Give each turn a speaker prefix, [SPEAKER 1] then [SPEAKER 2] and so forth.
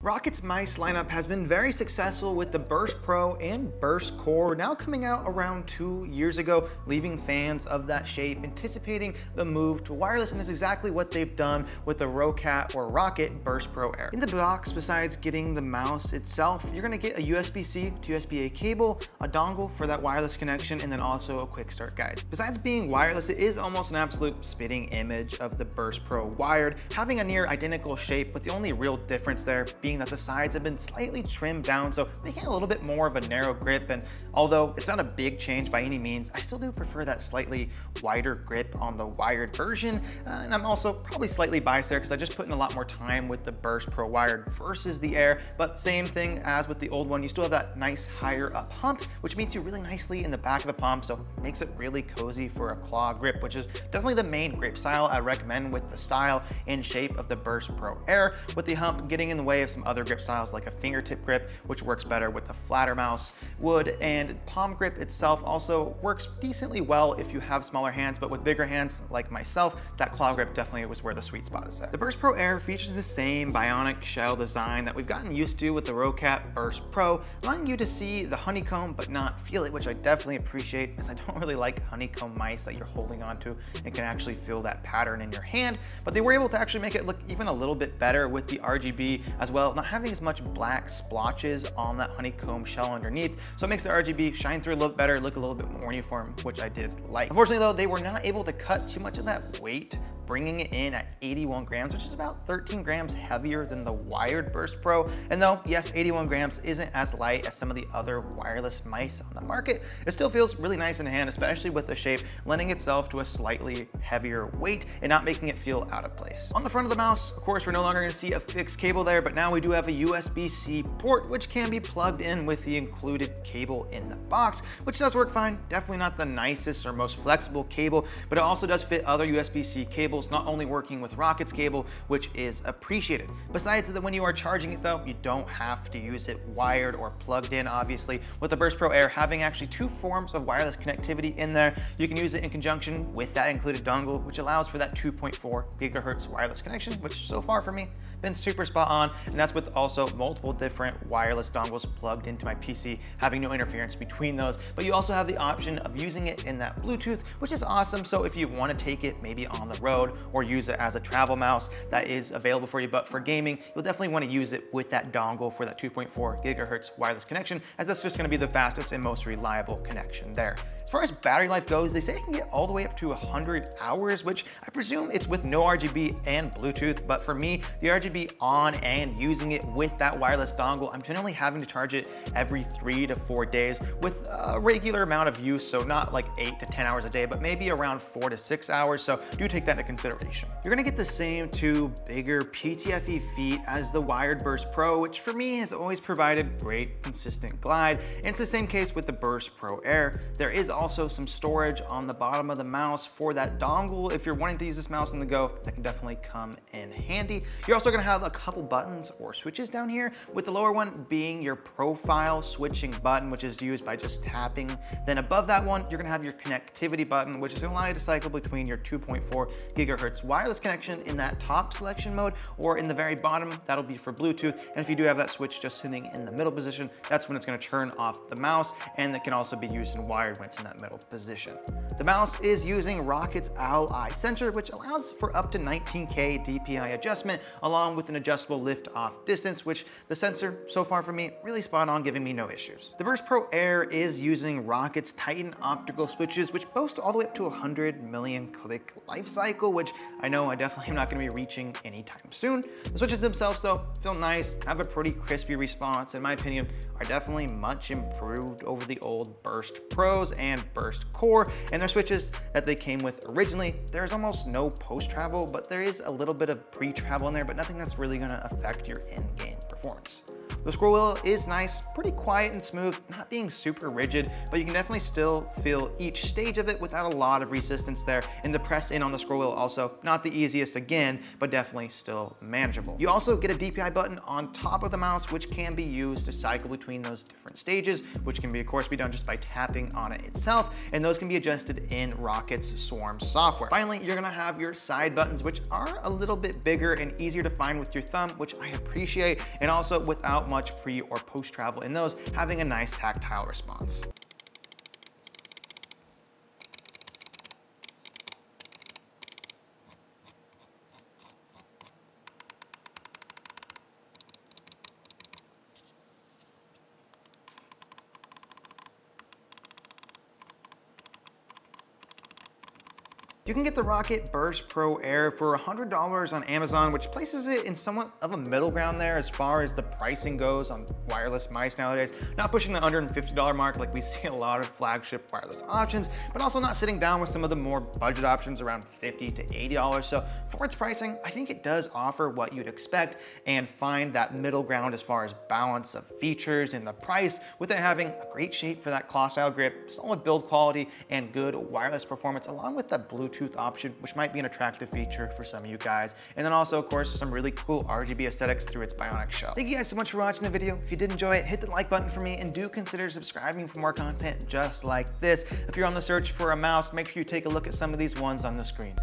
[SPEAKER 1] Rockat's mice lineup has been very successful with the Burst Pro and Burst Core now coming out around 2 years ago, leaving fans of that shape anticipating the move to wireless, and it's exactly what they've done with the Roccat or Roccat Burst Pro Air. In the box, besides getting the mouse itself, you're gonna get a USB-C to USB-A cable, a dongle for that wireless connection, and then also a quick start guide. Besides being wireless, it is almost an absolute spitting image of the Burst Pro wired, having a near identical shape, but the only real difference there being that the sides have been slightly trimmed down, so making it a little bit more of a narrow grip. And although it's not a big change by any means, I still do prefer that slightly wider grip on the wired version. And I'm also probably slightly biased there because I just put in a lot more time with the Burst Pro wired versus the Air. But same thing as with the old one, you still have that nice higher up hump, which meets you really nicely in the back of the palm, so makes it really cozy for a claw grip, which is definitely the main grip style I recommend with the style and shape of the Burst Pro Air, with the hump getting in the way of some other grip styles like a fingertip grip, which works better with the flatter mouse would, and palm grip itself also works decently well if you have smaller hands, but with bigger hands like myself, that claw grip definitely was where the sweet spot is at. The Burst Pro Air features the same bionic shell design that we've gotten used to with the Roccat Burst Pro, allowing you to see the honeycomb but not feel it, which I definitely appreciate, as I don't really like honeycomb mice that you're holding onto and can actually feel that pattern in your hand. But they were able to actually make it look even a little bit better with the RGB as well, not having as much black splotches on that honeycomb shell underneath, so it makes the RGB shine through a little better, look a little bit more uniform, which I did like. Unfortunately though, they were not able to cut too much of that weight, bringing it in at 81 grams, which is about 13 grams heavier than the wired Burst Pro. And though, yes, 81 grams isn't as light as some of the other wireless mice on the market, it still feels really nice in the hand, especially with the shape, lending itself to a slightly heavier weight and not making it feel out of place. On the front of the mouse, of course, we're no longer gonna see a fixed cable there, but now we do have a USB-C port, which can be plugged in with the included cable in the box, which does work fine. Definitely not the nicest or most flexible cable, but it also does fit other USB-C cables, not only working with Rockat's cable, which is appreciated. Besides that, when you are charging it though, you don't have to use it wired or plugged in, obviously. With the Burst Pro Air having actually two forms of wireless connectivity in there, you can use it in conjunction with that included dongle, which allows for that 2.4 gigahertz wireless connection, which so far for me, been super spot on. And that's with also multiple different wireless dongles plugged into my PC, having no interference between those. But you also have the option of using it in that Bluetooth, which is awesome. So if you want to take it maybe on the road or use it as a travel mouse, that is available for you. But for gaming, you'll definitely want to use it with that dongle for that 2.4 gigahertz wireless connection, as that's just going to be the fastest and most reliable connection there. As far as battery life goes, they say it can get all the way up to 100 hours, which I presume it's with no RGB and Bluetooth. But for me, the RGB on and using it with that wireless dongle, I'm generally having to charge it every 3 to 4 days with a regular amount of use. So not like 8 to 10 hours a day, but maybe around 4 to 6 hours. So do take that into consideration. You're gonna get the same two bigger PTFE feet as the wired Burst Pro, which for me has always provided great consistent glide. And it's the same case with the Burst Pro Air. There is also some storage on the bottom of the mouse for that dongle. If you're wanting to use this mouse on the go, that can definitely come in handy. You're also gonna have a couple buttons or switches down here, with the lower one being your profile switching button, which is used by just tapping. Then above that one, you're gonna have your connectivity button, which is gonna allow you to cycle between your 2.4 gigahertz wireless connection in that top selection mode, or in the very bottom, that'll be for Bluetooth. And if you do have that switch just sitting in the middle position, that's when it's gonna turn off the mouse, and it can also be used in wired when it's in that middle position. The mouse is using Rockat's Owl Eye sensor, which allows for up to 19K DPI adjustment, along with an adjustable lift-off distance, which the sensor, so far for me, really spot on, giving me no issues. The Burst Pro Air is using Rockat's Titan optical switches, which boast all the way up to 100 million click life cycle, which I know I definitely am not gonna be reaching anytime soon. The switches themselves though, feel nice, have a pretty crispy response, in my opinion, are definitely much improved over the old Burst Pros and Burst Core, and their switches that they came with originally. There's almost no post-travel, but there is a little bit of pre-travel in there, but nothing that's really gonna affect your in-game performance. The scroll wheel is nice, pretty quiet and smooth, not being super rigid, but you can definitely still feel each stage of it without a lot of resistance there. And the press in on the scroll wheel also not the easiest again, but definitely still manageable. You also get a DPI button on top of the mouse, which can be used to cycle between those different stages, which can be, of course, be done just by tapping on it itself, and those can be adjusted in Roccat's Swarm software. Finally, you're gonna have your side buttons, which are a little bit bigger and easier to find with your thumb, which I appreciate, and also without much pre or post travel in those, having a nice tactile response. You can get the Roccat Burst Pro Air for $100 on Amazon, which places it in somewhat of a middle ground there as far as the pricing goes on wireless mice nowadays. Not pushing the $150 mark like we see a lot of flagship wireless options, but also not sitting down with some of the more budget options around $50 to $80. So for its pricing, I think it does offer what you'd expect and find that middle ground as far as balance of features and the price, with it having a great shape for that claw style grip, solid build quality, and good wireless performance, along with that Bluetooth option, which might be an attractive feature for some of you guys. And then also, of course, some really cool RGB aesthetics through its bionic shell. Thank you guys so much for watching the video. If you did enjoy it, hit the like button for me, and do consider subscribing for more content just like this. If you're on the search for a mouse, make sure you take a look at some of these ones on the screen.